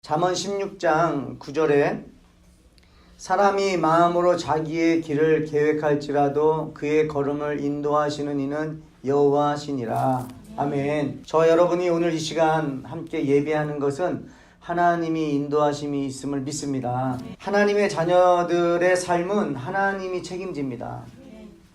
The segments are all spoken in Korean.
잠언 16장 9절에 사람이 마음으로 자기의 길을 계획할지라도 그의 걸음을 인도하시는 이는 여호와시니라. 아멘. 저 여러분이 오늘 이 시간 함께 예배하는 것은 하나님이 인도하심이 있음을 믿습니다. 하나님의 자녀들의 삶은 하나님이 책임집니다.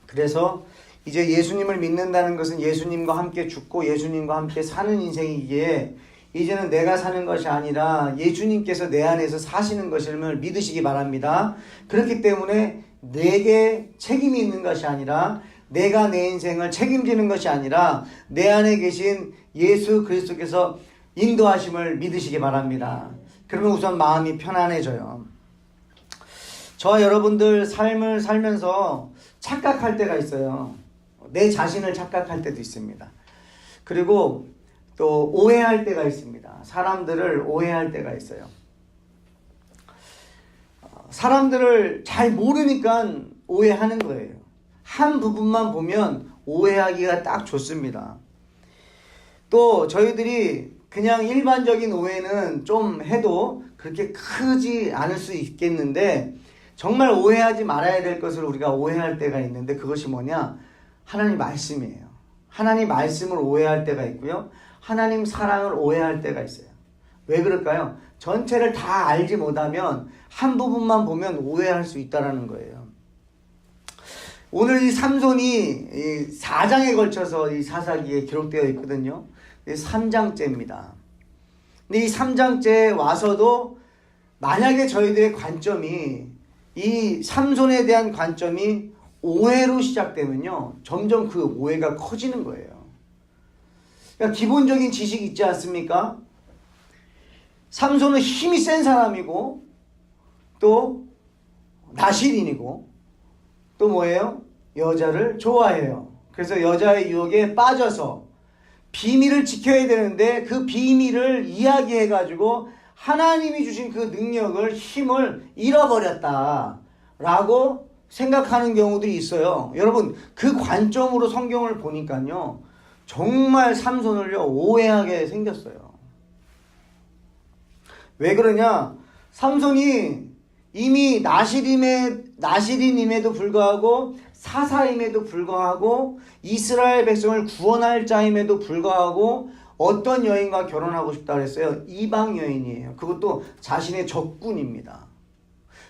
그래서 이제 예수님을 믿는다는 것은 예수님과 함께 죽고 예수님과 함께 사는 인생이기에 이제는 내가 사는 것이 아니라 예수님께서 내 안에서 사시는 것임을 믿으시기 바랍니다. 그렇기 때문에 내게 책임이 있는 것이 아니라 내가 내 인생을 책임지는 것이 아니라 내 안에 계신 예수 그리스도께서 인도하심을 믿으시기 바랍니다. 그러면 우선 마음이 편안해져요. 저와 여러분들 삶을 살면서 착각할 때가 있어요. 내 자신을 착각할 때도 있습니다. 그리고 또 오해할 때가 있습니다. 사람들을 오해할 때가 있어요. 사람들을 잘 모르니까 오해하는 거예요. 한 부분만 보면 오해하기가 딱 좋습니다. 또 저희들이 그냥 일반적인 오해는 좀 해도 그렇게 크지 않을 수 있겠는데 정말 오해하지 말아야 될 것을 우리가 오해할 때가 있는데 그것이 뭐냐? 하나님 말씀이에요. 하나님 말씀을 오해할 때가 있고요. 하나님 사랑을 오해할 때가 있어요. 왜 그럴까요? 전체를 다 알지 못하면 한 부분만 보면 오해할 수 있다는 거예요. 오늘 이 삼손이 4장에 걸쳐서 이 사사기에 기록되어 있거든요. 3장째입니다. 근데 이 3장째에 와서도 만약에 저희들의 관점이 이 삼손에 대한 관점이 오해로 시작되면요. 점점 그 오해가 커지는 거예요. 그러니까 기본적인 지식이 있지 않습니까? 삼손은 힘이 센 사람이고 또 나실인이고 또 뭐예요? 여자를 좋아해요. 그래서 여자의 유혹에 빠져서 비밀을 지켜야 되는데 그 비밀을 이야기해가지고 하나님이 주신 그 능력을 힘을 잃어버렸다 라고 생각하는 경우들이 있어요. 여러분 그 관점으로 성경을 보니까요 정말 삼손을요 오해하게 생겼어요. 왜 그러냐? 삼손이 이미 나실인임에도 불구하고 사사임에도 불구하고 이스라엘 백성을 구원할 자임에도 불구하고 어떤 여인과 결혼하고 싶다 그랬어요? 이방 여인이에요. 그것도 자신의 적군입니다.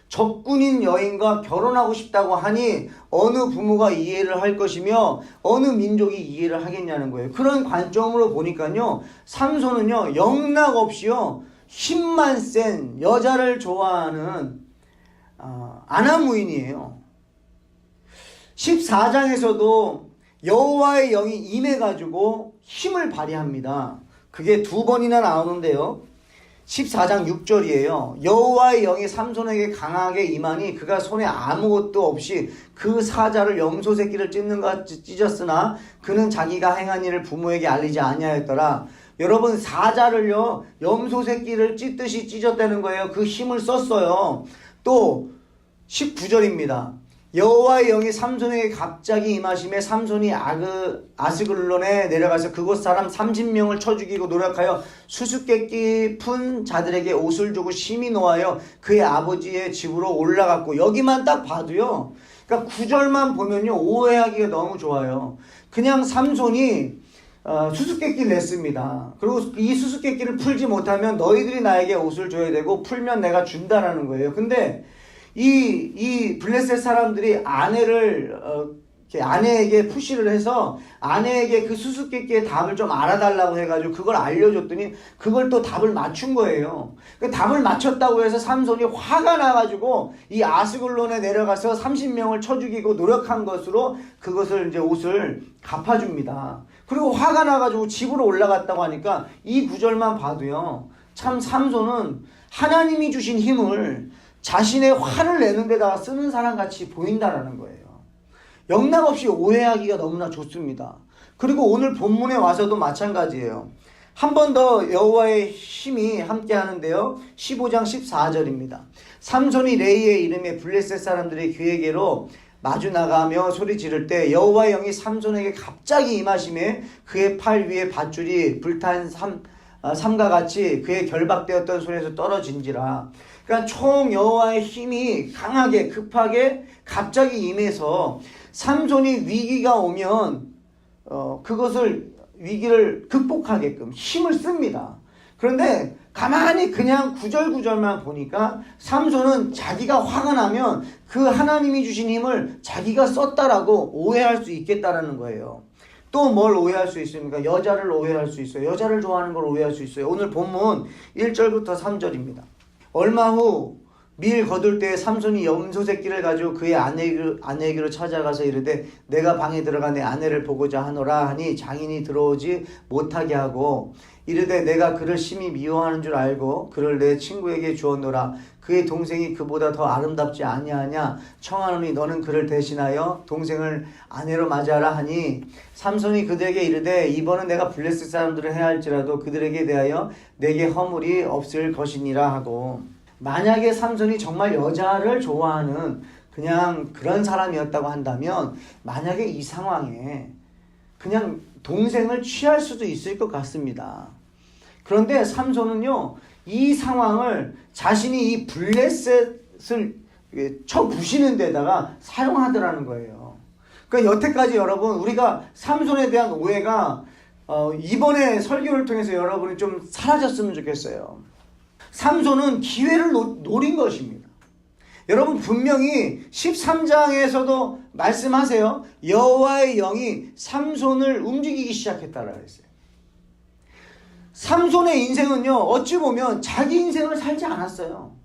적군인 여인과 결혼하고 싶다고 하니 어느 부모가 이해를 할 것이며 어느 민족이 이해를 하겠냐는 거예요. 그런 관점으로 보니까요 삼손은요 영락없이요 힘만 센 여자를 좋아하는 아나무인이에요. 14장에서도 여호와의 영이 임해가지고 힘을 발휘합니다. 그게 2번이나 나오는데요. 14장 6절이에요. 여호와의 영이 삼손에게 강하게 임하니 그가 손에 아무것도 없이 그 사자를 염소 새끼를 찢는 것 같이 찢었으나 그는 자기가 행한 일을 부모에게 알리지 아니하였더라. 여러분 사자를요 염소 새끼를 찢듯이 찢었다는 거예요. 그 힘을 썼어요. 또 19절입니다. 여호와의 영이 삼손에게 갑자기 임하심에 삼손이 아스글론에 내려가서 그곳 사람 30명을 쳐 죽이고 노력하여 수수께끼 푼 자들에게 옷을 주고 심히 노하여 그의 아버지의 집으로 올라갔고 여기만 딱 봐도요 그러니까 9절만 보면요 오해하기가 너무 좋아요. 그냥 삼손이 수수께끼를 냈습니다. 그리고 이 수수께끼를 풀지 못하면 너희들이 나에게 옷을 줘야 되고 풀면 내가 준다라는 거예요. 근데 이 블레셋 사람들이 아내에게 푸시를 해서 아내에게 그 수수께끼의 답을 좀 알아달라고 해가지고 그걸 알려줬더니 그걸 또 답을 맞춘 거예요. 그 답을 맞췄다고 해서 삼손이 화가 나가지고 이 아스글론에 내려가서 30명을 쳐 죽이고 노력한 것으로 그것을 이제 옷을 갚아줍니다. 그리고 화가 나가지고 집으로 올라갔다고 하니까 이 구절만 봐도요 참 삼손은 하나님이 주신 힘을 자신의 화를 내는 데다가 쓰는 사람같이 보인다라는 거예요. 영락없이 오해하기가 너무나 좋습니다. 그리고 오늘 본문에 와서도 마찬가지예요. 한 번 더 여호와의 힘이 함께 하는데요. 15장 14절입니다. 삼손이 레이의 이름에 블레셋 사람들의 귀에게로 마주 나가며 소리 지를 때 여호와의 영이 삼손에게 갑자기 임하심에 그의 팔 위에 밧줄이 불탄 삼가 같이 그의 결박되었던 손에서 떨어진지라. 그러니까 총 여호와의 힘이 강하게 급하게 갑자기 임해서 삼손이 위기가 오면 그것을 위기를 극복하게끔 힘을 씁니다. 그런데 가만히 그냥 구절구절만 보니까 삼손은 자기가 화가 나면 그 하나님이 주신 힘을 자기가 썼다라고 오해할 수 있겠다라는 거예요. 또 뭘 오해할 수 있습니까? 여자를 오해할 수 있어요. 여자를 좋아하는 걸 오해할 수 있어요. 오늘 본문 1절부터 3절입니다. 얼마 후 밀 거둘 때 삼손이 염소 새끼를 가지고 그의 아내에게로 찾아가서 이르되 내가 방에 들어가 내 아내를 보고자 하노라 하니 장인이 들어오지 못하게 하고 이르되 내가 그를 심히 미워하는 줄 알고 그를 내 친구에게 주었노라. 그의 동생이 그보다 더 아름답지 아니하냐 청하노니 너는 그를 대신하여 동생을 아내로 맞이하라 하니 삼손이 그들에게 이르되 이번은 내가 블레셋 사람들을 해할지라도 그들에게 대하여 내게 허물이 없을 것이니라 하고. 만약에 삼손이 정말 여자를 좋아하는 그냥 그런 사람이었다고 한다면 만약에 이 상황에 그냥 동생을 취할 수도 있을 것 같습니다. 그런데 삼손은요, 이 상황을 자신이 이 블레셋을 쳐부시는 데다가 사용하더라는 거예요. 그러니까 여태까지 여러분 우리가 삼손에 대한 오해가 이번에 설교를 통해서 여러분이 좀 사라졌으면 좋겠어요. 삼손은 기회를 노린 것입니다. 여러분 분명히 13장에서도 말씀하세요. 여호와의 영이 삼손을 움직이기 시작했다라고 했어요. 삼손의 인생은요, 어찌 보면 자기 인생을 살지 않았어요.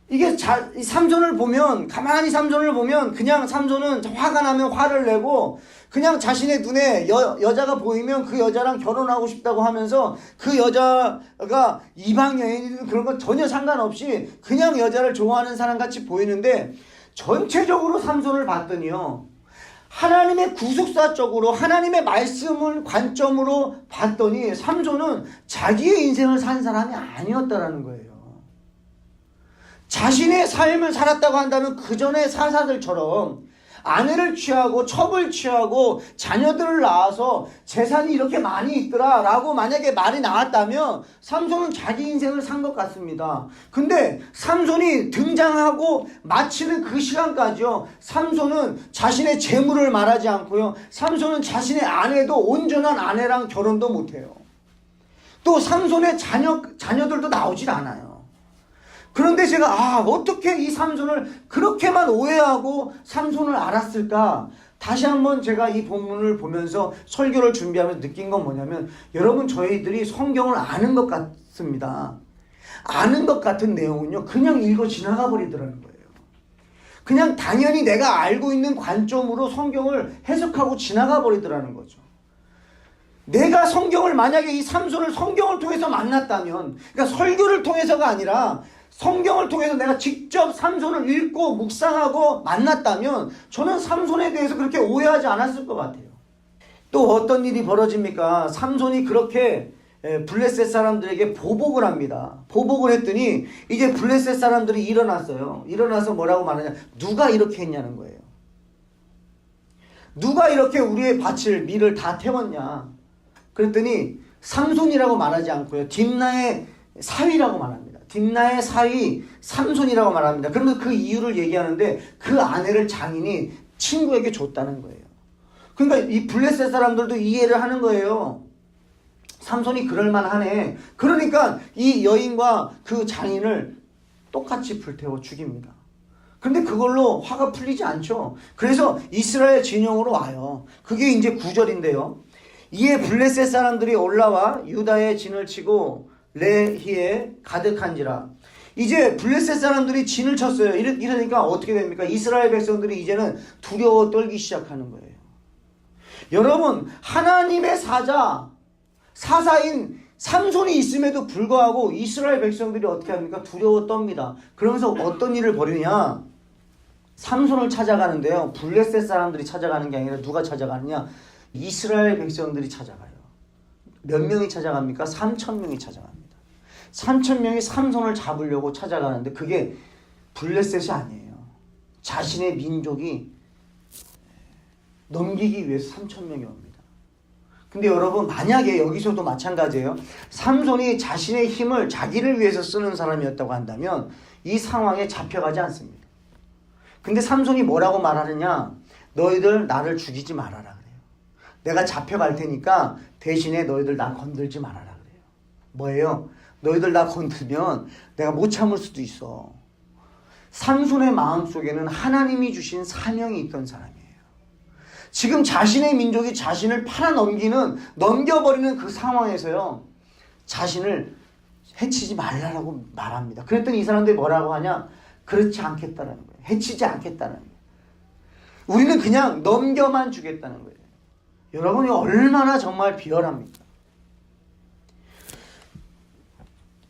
이게 삼손을 보면, 가만히 삼손을 보면 그냥 삼손은 화가 나면 화를 내고 그냥 자신의 눈에 여자가 보이면 그 여자랑 결혼하고 싶다고 하면서 그 여자가 이방 여인이든 그런 건 전혀 상관없이 그냥 여자를 좋아하는 사람 같이 보이는데 전체적으로 삼손을 봤더니요, 하나님의 구속사적으로 하나님의 말씀을 관점으로 봤더니 삼손은 자기의 인생을 산 사람이 아니었다라는 거예요. 자신의 삶을 살았다고 한다면 그 전에 사사들처럼 아내를 취하고 첩을 취하고 자녀들을 낳아서 재산이 이렇게 많이 있더라 라고 만약에 말이 나왔다면 삼손은 자기 인생을 산 것 같습니다. 근데 삼손이 등장하고 마치는 그 시간까지요, 삼손은 자신의 재물을 말하지 않고요, 삼손은 자신의 아내도 온전한 아내랑 결혼도 못해요. 또 삼손의 자녀들도 나오질 않아요. 그런데 제가 어떻게 이 삼손을 그렇게만 오해하고 삼손을 알았을까? 다시 한번 제가 이 본문을 보면서 설교를 준비하면서 느낀 건 뭐냐면, 여러분 저희들이 성경을 아는 것 같습니다. 아는 것 같은 내용은요, 그냥 읽어 지나가 버리더라는 거예요. 그냥 당연히 내가 알고 있는 관점으로 성경을 해석하고 지나가 버리더라는 거죠. 내가 성경을 만약에 이 삼손을 성경을 통해서 만났다면, 그러니까 설교를 통해서가 아니라 성경을 통해서 내가 직접 삼손을 읽고 묵상하고 만났다면 저는 삼손에 대해서 그렇게 오해하지 않았을 것 같아요. 또 어떤 일이 벌어집니까? 삼손이 그렇게 블레셋 사람들에게 보복을 합니다. 보복을 했더니 이제 블레셋 사람들이 일어났어요. 일어나서 뭐라고 말하냐? 누가 이렇게 했냐는 거예요. 누가 이렇게 우리의 밭을 밀을 다 태웠냐? 그랬더니 삼손이라고 말하지 않고요, 딥나의 사위라고 말합니다. 딥나의 사위 삼손이라고 말합니다. 그러면 그 이유를 얘기하는데 그 아내를 장인이 친구에게 줬다는 거예요. 그러니까 이 블레셋 사람들도 이해를 하는 거예요. 삼손이 그럴만하네. 그러니까 이 여인과 그 장인을 똑같이 불태워 죽입니다. 그런데 그걸로 화가 풀리지 않죠. 그래서 이스라엘 진영으로 와요. 그게 이제 9절인데요. 이에 블레셋 사람들이 올라와 유다의 진을 치고 레히에 가득한지라. 이제 블레셋 사람들이 진을 쳤어요. 이러니까 어떻게 됩니까? 이스라엘 백성들이 이제는 두려워 떨기 시작하는 거예요. 여러분, 하나님의 사사인 삼손이 있음에도 불구하고 이스라엘 백성들이 어떻게 합니까? 두려워 떱니다. 그러면서 어떤 일을 벌이냐? 삼손을 찾아가는데요, 블레셋 사람들이 찾아가는 게 아니라 누가 찾아가느냐? 이스라엘 백성들이 찾아가요. 몇 명이 찾아갑니까? 3,000명이 찾아갑니다. 3,000명이 삼손을 잡으려고 찾아가는데 그게 블레셋이 아니에요. 자신의 민족이 넘기기 위해서 3,000명이 옵니다. 근데 여러분, 만약에 여기서도 마찬가지예요. 삼손이 자신의 힘을 자기를 위해서 쓰는 사람이었다고 한다면 이 상황에 잡혀가지 않습니다. 근데 삼손이 뭐라고 말하느냐? 너희들 나를 죽이지 말아라 그래요. 내가 잡혀갈 테니까 대신에 너희들 나 건들지 말아라 그래요. 뭐예요? 너희들 나 건들면 내가 못 참을 수도 있어. 삼손의 마음속에는 하나님이 주신 사명이 있던 사람이에요. 지금 자신의 민족이 자신을 넘겨버리는 그 상황에서요, 자신을 해치지 말라라고 말합니다. 그랬더니 이 사람들이 뭐라고 하냐? 그렇지 않겠다라는 거예요. 해치지 않겠다는 거예요. 우리는 그냥 넘겨만 주겠다는 거예요. 여러분이 얼마나 정말 비열합니까?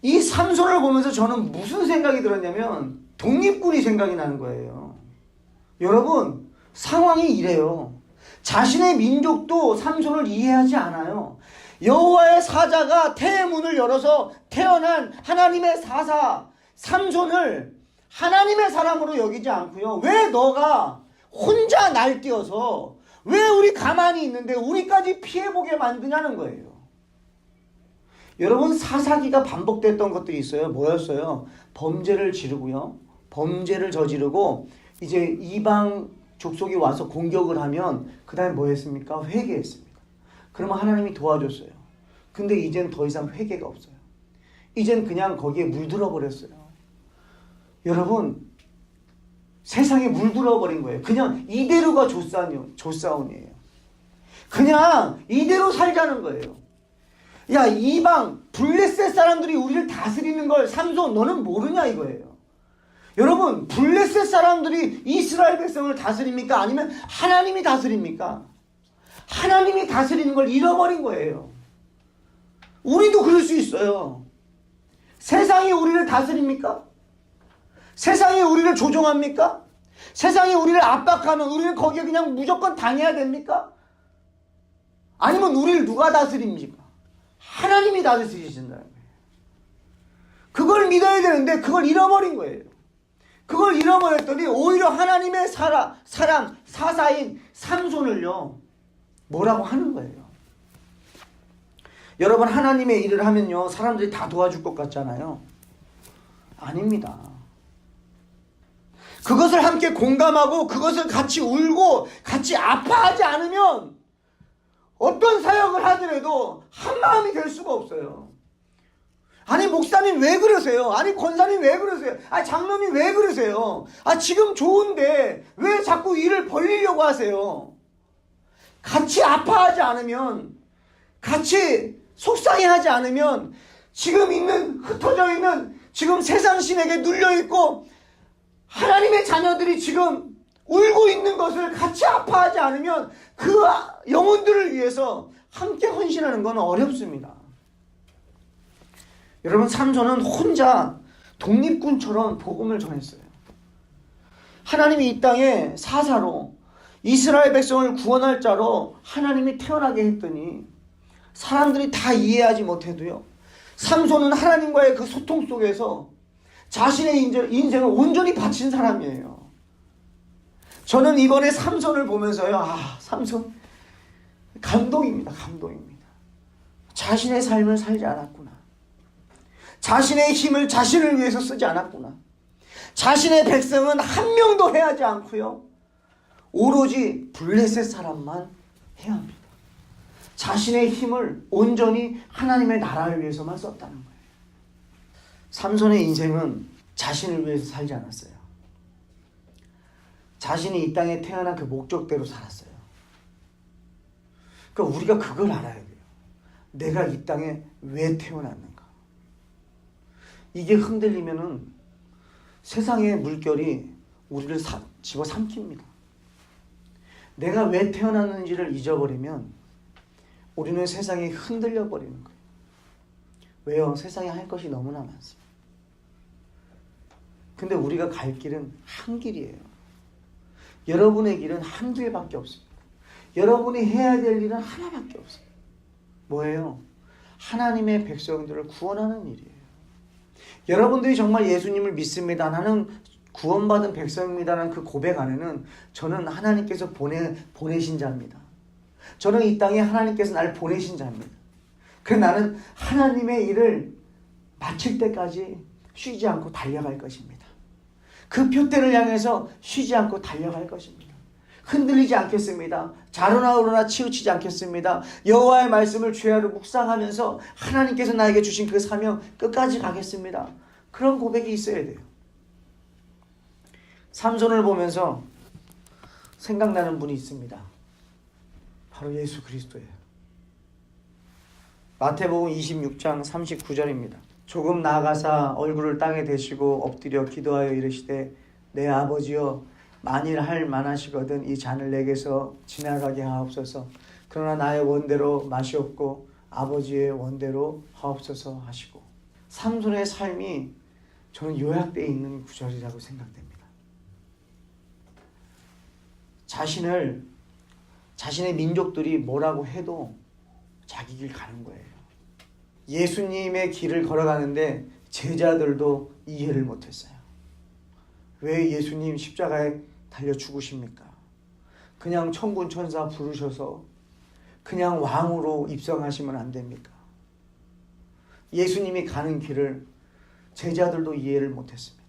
이 삼손을 보면서 저는 무슨 생각이 들었냐면 독립군이 생각이 나는 거예요. 여러분, 상황이 이래요. 자신의 민족도 삼손을 이해하지 않아요. 여호와의 사자가 태의 문을 열어서 태어난 하나님의 사사 삼손을 하나님의 사람으로 여기지 않고요. 왜 너가 혼자 날뛰어서 왜 우리 가만히 있는데 우리까지 피해보게 만드냐는 거예요. 여러분, 사사기가 반복됐던 것들이 있어요. 뭐였어요? 범죄를 지르고요. 범죄를 저지르고 이제 이방 족속이 와서 공격을 하면 그 다음에 뭐 했습니까? 회개했습니다. 그러면 하나님이 도와줬어요. 근데 이젠 더 이상 회개가 없어요. 이젠 그냥 거기에 물들어 버렸어요. 여러분, 세상에 물들어 버린 거예요. 그냥 이대로가 조사원이에요. 그냥 이대로 살자는 거예요. 야, 이방 블레셋 사람들이 우리를 다스리는 걸 삼손 너는 모르냐 이거예요. 여러분, 블레셋 사람들이 이스라엘 백성을 다스립니까? 아니면 하나님이 다스립니까? 하나님이 다스리는 걸 잃어버린 거예요. 우리도 그럴 수 있어요. 세상이 우리를 다스립니까? 세상이 우리를 조종합니까? 세상이 우리를 압박하면 우리는 거기에 그냥 무조건 당해야 됩니까? 아니면 우리를 누가 다스립니까? 하나님이 다스리신다는 거예요. 그걸 믿어야 되는데 그걸 잃어버린 거예요. 그걸 잃어버렸더니 오히려 하나님의 사람 사사인 삼손을요, 뭐라고 하는 거예요. 여러분, 하나님의 일을 하면요, 사람들이 다 도와줄 것 같잖아요. 아닙니다. 그것을 함께 공감하고 그것을 같이 울고 같이 아파하지 않으면 어떤 사역을 하더라도 한 마음이 될 수가 없어요. 아니, 목사님 왜 그러세요? 아니, 권사님 왜 그러세요? 아니, 장로님 왜 그러세요? 아, 지금 좋은데 왜 자꾸 일을 벌리려고 하세요? 같이 아파하지 않으면, 같이 속상해하지 않으면, 지금 흩어져 있는 지금 세상 신에게 눌려있고 하나님의 자녀들이 지금 울고 있는 것을 같이 아파하지 않으면 그 영혼들을 위해서 함께 헌신하는 건 어렵습니다. 여러분, 삼손은 혼자 독립군처럼 복음을 전했어요. 하나님이 이 땅에 사사로 이스라엘 백성을 구원할 자로 하나님이 태어나게 했더니 사람들이 다 이해하지 못해도요, 삼손은 하나님과의 그 소통 속에서 자신의 인생을 온전히 바친 사람이에요. 저는 이번에 삼손을 보면서요, 삼손 감동입니다. 감동입니다. 자신의 삶을 살지 않았구나. 자신의 힘을 자신을 위해서 쓰지 않았구나. 자신의 백성은 한 명도 해하지 않고요, 오로지 블레셋 사람만 해야 합니다. 자신의 힘을 온전히 하나님의 나라를 위해서만 썼다는 거예요. 삼손의 인생은 자신을 위해서 살지 않았어요. 자신이 이 땅에 태어난 그 목적대로 살았어요. 그러니까 우리가 그걸 알아야 돼요. 내가 이 땅에 왜 태어났는가. 이게 흔들리면은 세상의 물결이 우리를 집어삼킵니다. 내가 왜 태어났는지를 잊어버리면 우리는 세상에 흔들려 버리는 거예요. 왜요? 세상에 할 것이 너무나 많습니다. 근데 우리가 갈 길은 한 길이에요. 여러분의 길은 한두 개밖에 없습니다. 여러분이 해야 될 일은 하나밖에 없어요. 뭐예요? 하나님의 백성들을 구원하는 일이에요. 여러분들이 정말 예수님을 믿습니다, 나는 구원받은 백성입니다라는 그 고백 안에는 저는 하나님께서 보내신 자입니다. 저는 이 땅에 하나님께서 나를 보내신 자입니다. 그래서 나는 하나님의 일을 마칠 때까지 쉬지 않고 달려갈 것입니다. 그 표대를 향해서 쉬지 않고 달려갈 것입니다. 흔들리지 않겠습니다. 자로나 우로나 치우치지 않겠습니다. 여호와의 말씀을 주야로 묵상하면서 하나님께서 나에게 주신 그 사명 끝까지 가겠습니다. 그런 고백이 있어야 돼요. 삼손을 보면서 생각나는 분이 있습니다. 바로 예수 그리스도예요. 마태복음 26장 39절입니다. 조금 나아가사 얼굴을 땅에 대시고 엎드려 기도하여 이르시되 내 아버지여 만일 할 만하시거든 이 잔을 내게서 지나가게 하옵소서. 그러나 나의 원대로 마시옵고 아버지의 원대로 하옵소서 하시고. 삼손의 삶이 저는 요약되어 있는 구절이라고 생각됩니다. 자신의 민족들이 뭐라고 해도 자기 길 가는 거예요. 예수님의 길을 걸어가는데 제자들도 이해를 못했어요. 왜 예수님 십자가에 달려 죽으십니까? 그냥 천군 천사 부르셔서 그냥 왕으로 입성하시면 안 됩니까? 예수님이 가는 길을 제자들도 이해를 못했습니다.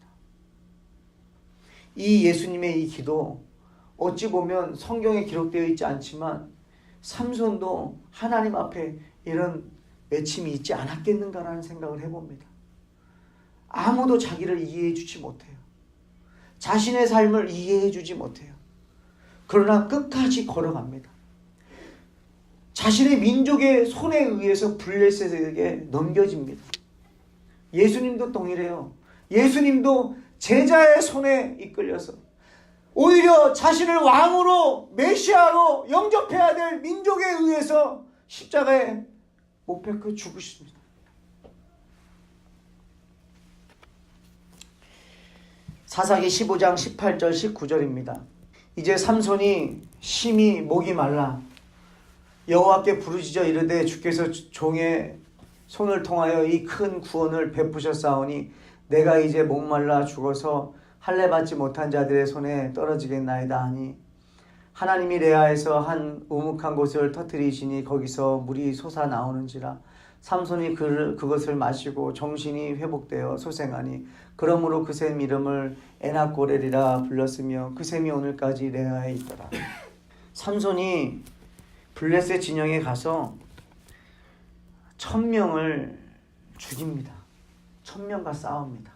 이 예수님의 이 기도 어찌 보면 성경에 기록되어 있지 않지만 삼손도 하나님 앞에 이런 외침이 있지 않았겠는가라는 생각을 해봅니다. 아무도 자기를 이해해 주지 못해요. 자신의 삶을 이해해 주지 못해요. 그러나 끝까지 걸어갑니다. 자신의 민족의 손에 의해서 블레셋에게 넘겨집니다. 예수님도 동일해요. 예수님도 제자의 손에 이끌려서 오히려 자신을 왕으로 메시아로 영접해야 될 민족에 의해서 십자가에 못 박혀 죽으십니다. 사사기 15장 18절 19절입니다. 이제 삼손이 심히 목이 말라 여호와께 부르짖어 이르되 주께서 종의 손을 통하여 이 큰 구원을 베푸셨사오니 내가 이제 목말라 죽어서 할례 받지 못한 자들의 손에 떨어지겠나이다 하니 하나님이 레아에서 한 우묵한 곳을 터뜨리시니 거기서 물이 솟아 나오는지라 삼손이 그것을 마시고 정신이 회복되어 소생하니 그러므로 그 샘 이름을 에낙고렐이라 불렀으며 그 샘이 오늘까지 레아에 있더라. 삼손이 블레셋 진영에 가서 1000명을 죽입니다. 1000명과 싸웁니다.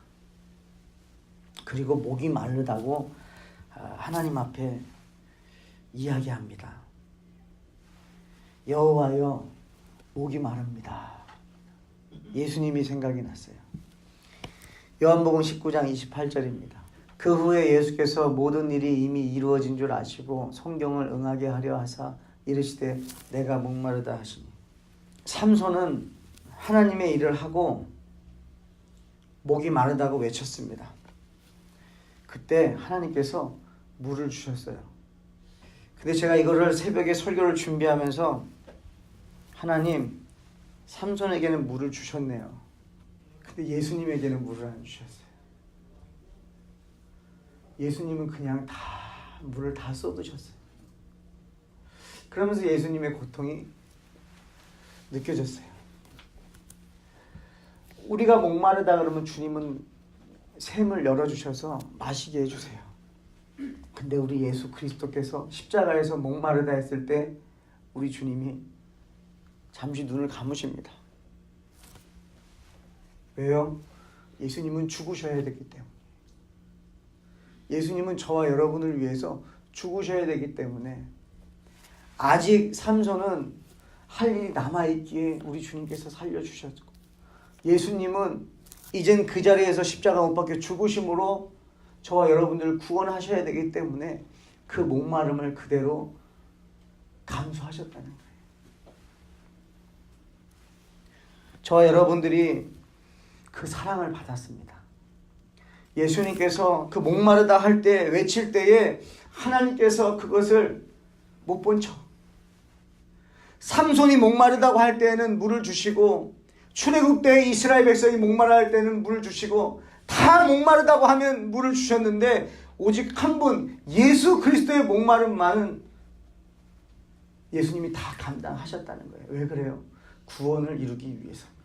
그리고 목이 마르다고 하나님 앞에 이야기합니다. 여호와여 목이 마릅니다. 예수님이 생각이 났어요. 요한복음 19장 28절입니다. 그 후에 예수께서 모든 일이 이미 이루어진 줄 아시고 성경을 응하게 하려 하사 이르시되 내가 목마르다 하시니. 삼손은 하나님의 일을 하고 목이 마르다고 외쳤습니다. 그때 하나님께서 물을 주셨어요. 근데 제가 이거를 새벽에 설교를 준비하면서 하나님, 삼손에게는 물을 주셨네요. 근데 예수님에게는 물을 안 주셨어요. 예수님은 그냥 다 물을 다 쏟으셨어요. 그러면서 예수님의 고통이 느껴졌어요. 우리가 목마르다 그러면 주님은 샘을 열어주셔서 마시게 해주세요. 근데 우리 예수 그리스도께서 십자가에서 목마르다 했을 때 우리 주님이 잠시 눈을 감으십니다. 왜요? 예수님은 죽으셔야 되기 때문에. 예수님은 저와 여러분을 위해서 죽으셔야 되기 때문에 아직 삼손은 할 일이 남아있기에 우리 주님께서 살려주셨고 예수님은 이젠 그 자리에서 십자가 못 박혀 죽으심으로 저와 여러분들을 구원하셔야 되기 때문에 그 목마름을 그대로 감수하셨다는 거예요. 저와 여러분들이 그 사랑을 받았습니다. 예수님께서 그 목마르다 할 때 외칠 때에 하나님께서 그것을 못 본 척. 삼손이 목마르다고 할 때에는 물을 주시고 출애굽 때 이스라엘 백성이 목마르다 할 때는 물을 주시고 다 목마르다고 하면 물을 주셨는데 오직 한 분 예수 그리스도의 목마름만은 예수님이 다 감당하셨다는 거예요. 왜 그래요? 구원을 이루기 위해서입니다.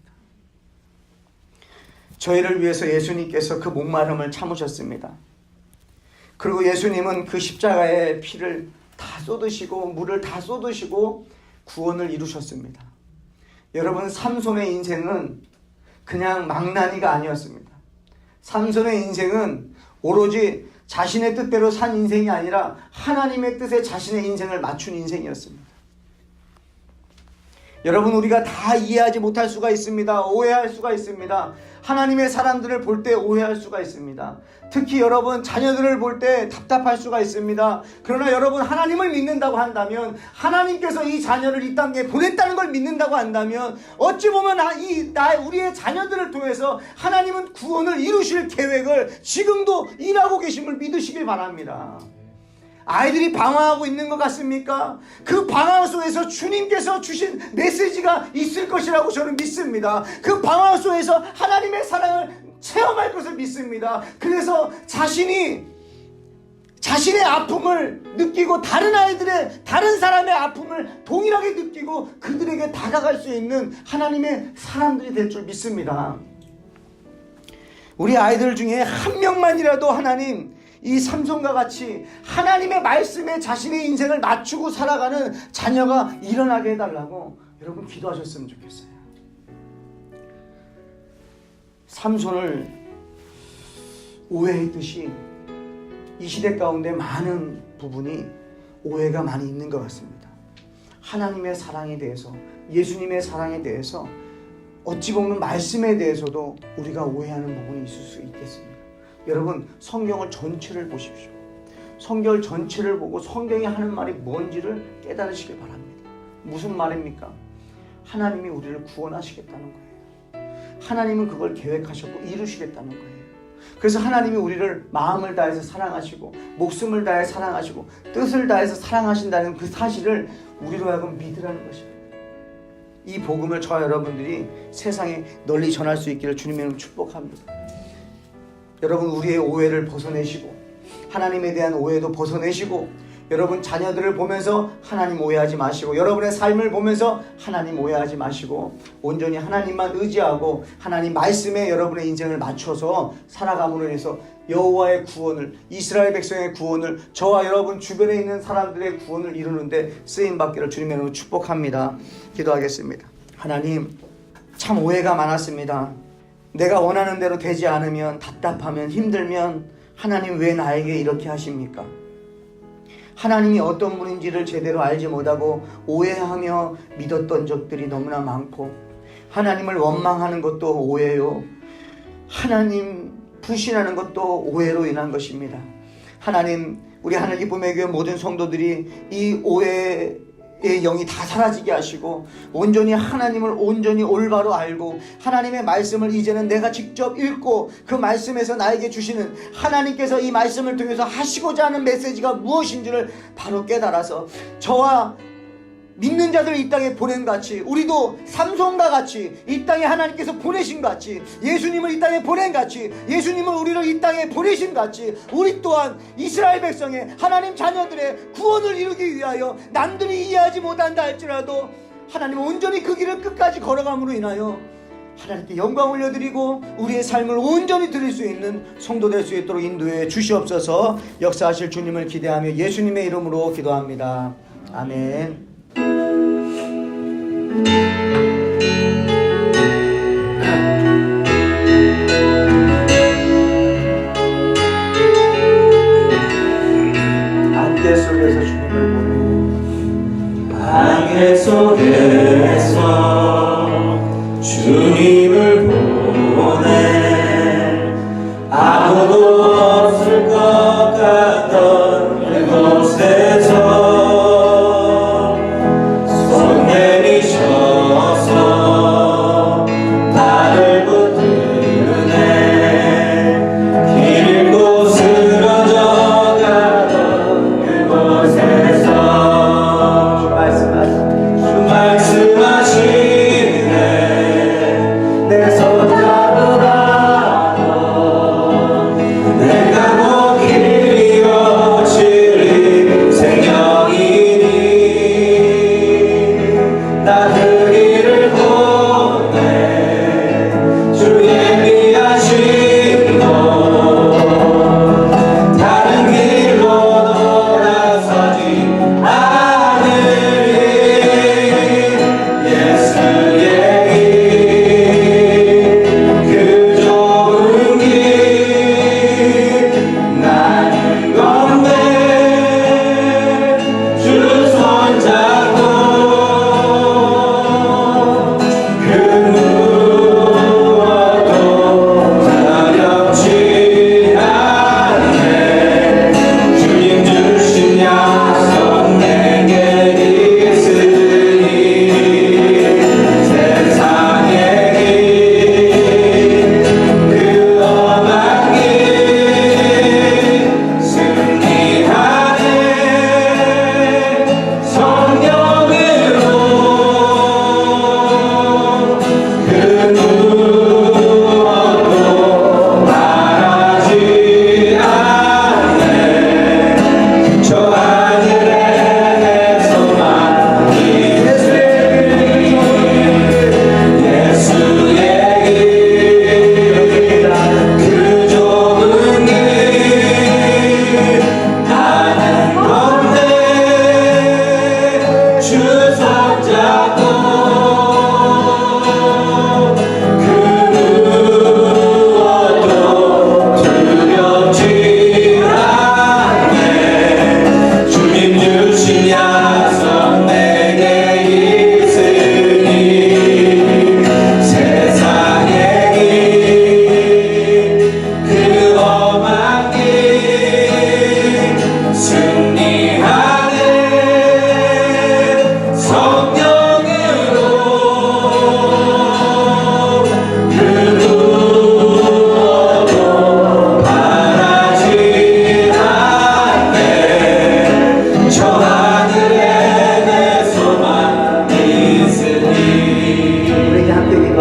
저희를 위해서 예수님께서 그 목마름을 참으셨습니다. 그리고 예수님은 그 십자가에 피를 다 쏟으시고 물을 다 쏟으시고 구원을 이루셨습니다. 여러분, 삼손의 인생은 그냥 망나니가 아니었습니다. 삼손의 인생은 오로지 자신의 뜻대로 산 인생이 아니라 하나님의 뜻에 자신의 인생을 맞춘 인생이었습니다. 여러분, 우리가 다 이해하지 못할 수가 있습니다. 오해할 수가 있습니다. 하나님의 사람들을 볼 때 오해할 수가 있습니다. 특히 여러분, 자녀들을 볼 때 답답할 수가 있습니다. 그러나 여러분, 하나님을 믿는다고 한다면, 하나님께서 이 자녀를 이 땅에 보냈다는 걸 믿는다고 한다면, 어찌 보면 우리의 자녀들을 통해서 하나님은 구원을 이루실 계획을 지금도 일하고 계심을 믿으시길 바랍니다. 아이들이 방황하고 있는 것 같습니까? 그 방황 속에서 주님께서 주신 메시지가 있을 것이라고 저는 믿습니다. 그 방황 속에서 하나님의 사랑을 체험할 것을 믿습니다. 그래서 자신의 아픔을 느끼고 다른 사람의 아픔을 동일하게 느끼고 그들에게 다가갈 수 있는 하나님의 사람들이 될 줄 믿습니다. 우리 아이들 중에 한 명만이라도 하나님, 이 삼손과 같이 하나님의 말씀에 자신의 인생을 맞추고 살아가는 자녀가 일어나게 해달라고 여러분 기도하셨으면 좋겠어요. 삼손을 오해했듯이 이 시대 가운데 많은 부분이 오해가 많이 있는 것 같습니다. 하나님의 사랑에 대해서, 예수님의 사랑에 대해서, 어찌 보면 말씀에 대해서도 우리가 오해하는 부분이 있을 수 있겠습니다. 여러분, 성경을 전체를 보십시오. 성경 전체를 보고 성경이 하는 말이 뭔지를 깨달으시길 바랍니다. 무슨 말입니까? 하나님이 우리를 구원하시겠다는 거예요. 하나님은 그걸 계획하셨고 이루시겠다는 거예요. 그래서 하나님이 우리를 마음을 다해서 사랑하시고 목숨을 다해 사랑하시고 뜻을 다해서 사랑하신다는 그 사실을 우리로 하여금 믿으라는 것입니다. 이 복음을 저와 여러분들이 세상에 널리 전할 수 있기를 주님의 이름으로 축복합니다. 여러분, 우리의 오해를 벗어내시고 하나님에 대한 오해도 벗어내시고, 여러분 자녀들을 보면서 하나님 오해하지 마시고, 여러분의 삶을 보면서 하나님 오해하지 마시고, 온전히 하나님만 의지하고 하나님 말씀에 여러분의 인생을 맞춰서 살아감으로 인해서 여호와의 구원을, 이스라엘 백성의 구원을, 저와 여러분 주변에 있는 사람들의 구원을 이루는데 쓰임받기를 주님의 이름으로 축복합니다. 기도하겠습니다. 하나님, 참 오해가 많았습니다. 내가 원하는 대로 되지 않으면, 답답하면, 힘들면 하나님 왜 나에게 이렇게 하십니까? 하나님이 어떤 분인지를 제대로 알지 못하고 오해하며 믿었던 적들이 너무나 많고, 하나님을 원망하는 것도 오해요. 하나님 불신하는 것도 오해로 인한 것입니다. 하나님, 우리 하늘 기쁨의 교회 모든 성도들이 이 오해의 영이 다 사라지게 하시고, 온전히 하나님을 온전히 올바로 알고 하나님의 말씀을 이제는 내가 직접 읽고 그 말씀에서 나에게 주시는, 하나님께서 이 말씀을 통해서 하시고자 하는 메시지가 무엇인지를 바로 깨달아서 저와 믿는 자들을 이 땅에 보낸 같이, 우리도 삼손과 같이 이 땅에 하나님께서 보내신 같이, 예수님을 이 땅에 보낸 같이, 예수님은 우리를 이 땅에 보내신 같이, 우리 또한 이스라엘 백성의, 하나님 자녀들의 구원을 이루기 위하여 남들이 이해하지 못한다 할지라도 하나님 온전히 그 길을 끝까지 걸어감으로 인하여 하나님께 영광 올려드리고 우리의 삶을 온전히 드릴 수 있는 성도 될 수 있도록 인도해 주시옵소서. 역사하실 주님을 기대하며 예수님의 이름으로 기도합니다. 아멘. 안개 속에서 주님을 보내, 안개 속에서 주님을 보내, 아무도 없을 것 같던 그곳에서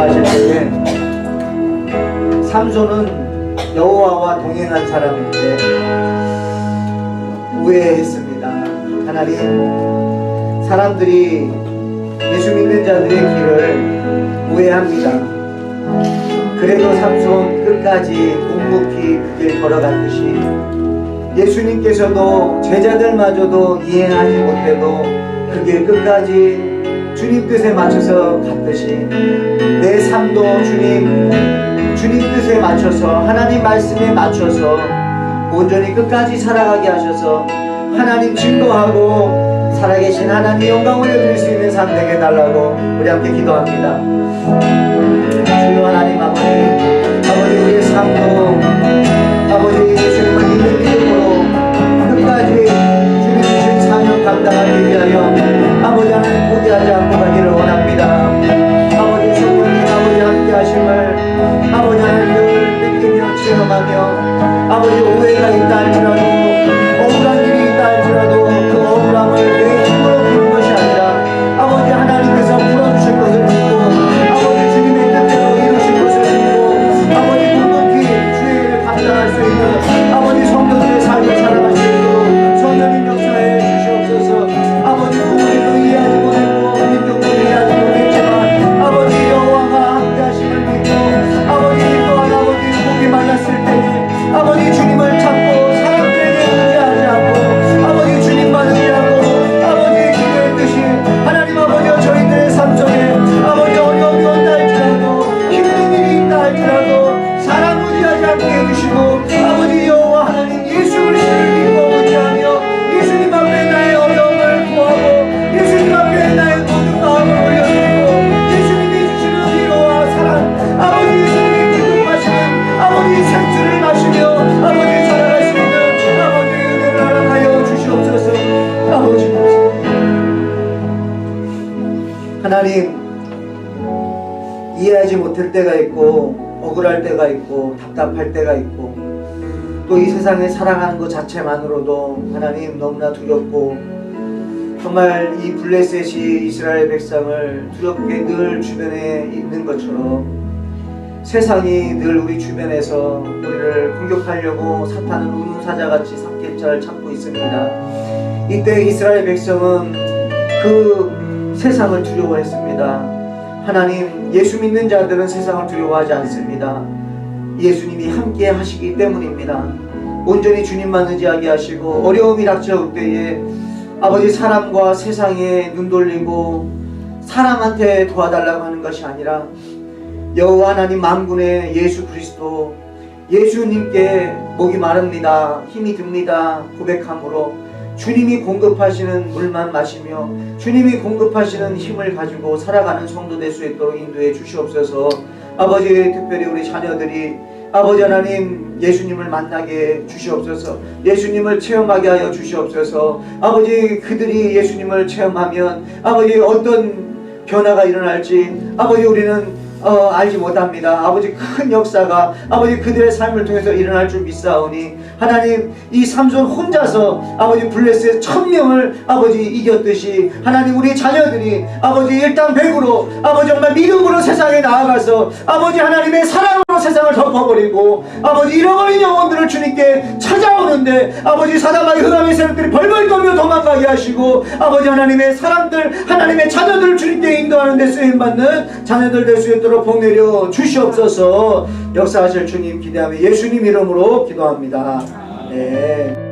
돌아가실 때에 삼손은 여호와와 동행한 사람인데 우회했습니다. 하나님, 사람들이 예수 믿는 자들의 길을 우회합니다. 그래도 삼손 끝까지 묵묵히 그 길 걸어갔듯이 예수님께서도 제자들마저도 이해하지 못해도 그 길 끝까지 주님 뜻에 맞춰서 갔듯이 내 삶도 주님 뜻에 맞춰서 하나님 말씀에 맞춰서 온전히 끝까지 살아가게 하셔서 하나님 증거하고 살아계신 하나님 영광 올려드릴 수 있는 삶 되게 달라고 우리 함께 기도합니다. 주여 하나님 아버지 우리의 삶도 아버지 예수님을 믿는 믿음으로 끝까지 주님 주신 사명 감당하기 위하여 아버지 하나님 포기하지 않고 가기를 원합니다. 아버지 성령님 아버지 함께 하심을 아버지 하나님 늘 느끼며 체험하며 아버지 오해가 있다 할지라도 억울한 일이 있다 할지라도 그 억울함을 내 힘으로 푸는 것이 아니라 아버지 하나님께서 풀어주실 것을 믿고 아버지 주님의 뜻대로 이루실 것을 믿고 아버지 묵묵히 주의 일을 감당할 수 있는 아버지 성도들의 삶을 살아갈 수 있도록 성령님 역사해 주시옵소서. 아버지 부모님도 이해하지 못했고 민족도 이해하지 못했지만 아버지 여호와가 함께 하심을 믿고 아버지 또한 아버지 목이 말랐을 때에 아버지 주님을 찾고 사람들에게 의지하지 않고 아버지 주님만 의지하고 아버지 기도했듯이 하나님 아버지여 저희들의 삶 속에 아버지 어려움이 온다 할지라도 힘든 일이 있다 할지라도 사람 의지하지 않게 해주시고 아버지 여호와 하나님 예수 그리스도를 믿고 의지하며 예수님 앞에 나의 어려움을 구하고 예수님 앞에 나의 모든 마음을 올려드리고 예수님이 주시는 위로와 사랑 아버지 예수님이 기쁨하시는 아버지 생수를 마시며 아버지 살아갈 수 있는 아버지 은혜를 허락하여 주시옵소서. 아버지 하나님, 이해하지 못할 때가 있고 억울할 때가 있고 답답할 때가 있고 또 이 세상에 살아가는 것 자체만으로도 하나님 너무나 두렵고 정말 이 블레셋이 이스라엘 백성을 두렵게 늘 주변에 있는 것처럼 세상이 늘 우리 주변에서 우리를 공격하려고 사탄은 우는사자같이 삭길자를 찾고 있습니다. 이때 이스라엘 백성은 그 세상을 두려워했습니다. 하나님, 예수 믿는 자들은 세상을 두려워하지 않습니다. 예수님이 함께 하시기 때문입니다. 온전히 주님만 의지하게 하시고 어려움이 닥쳐올 때에 아버지 사람과 세상에 눈 돌리고 사람한테 도와달라고 하는 것이 아니라 여호와 하나님 만군의 예수 그리스도 예수님께 목이 마릅니다, 힘이 듭니다 고백함으로 주님이 공급하시는 물만 마시며 주님이 공급하시는 힘을 가지고 살아가는 성도 될 수 있도록 인도해 주시옵소서. 아버지, 특별히 우리 자녀들이 아버지 하나님 예수님을 만나게 주시옵소서. 예수님을 체험하게 하여 주시옵소서. 아버지, 그들이 예수님을 체험하면 아버지 어떤 변화가 일어날지 아버지 우리는 알지 못합니다. 아버지, 큰 역사가 아버지 그들의 삶을 통해서 일어날 줄 믿사오니 하나님, 이 삼손 혼자서 아버지 블레셋 1000명을 아버지 이겼듯이 하나님 우리 자녀들이 아버지 일당백으로 아버지 정말 믿음으로 세상에 나아가서 아버지 하나님의 사랑으로 세상을 덮어버리고 아버지 잃어버린 영혼들을 주님께 찾아오는데 아버지 사단마귀 흑암의 세력들이 벌벌 떨며 도망가게 하시고 아버지 하나님의 사람들 하나님의 자녀들을 주님께 인도하는 데 쓰임받는 자녀들 될 수 있도록 복 내려 주시옵소서. 역사하실 주님 기대하며 예수님 이름으로 기도합니다. 네.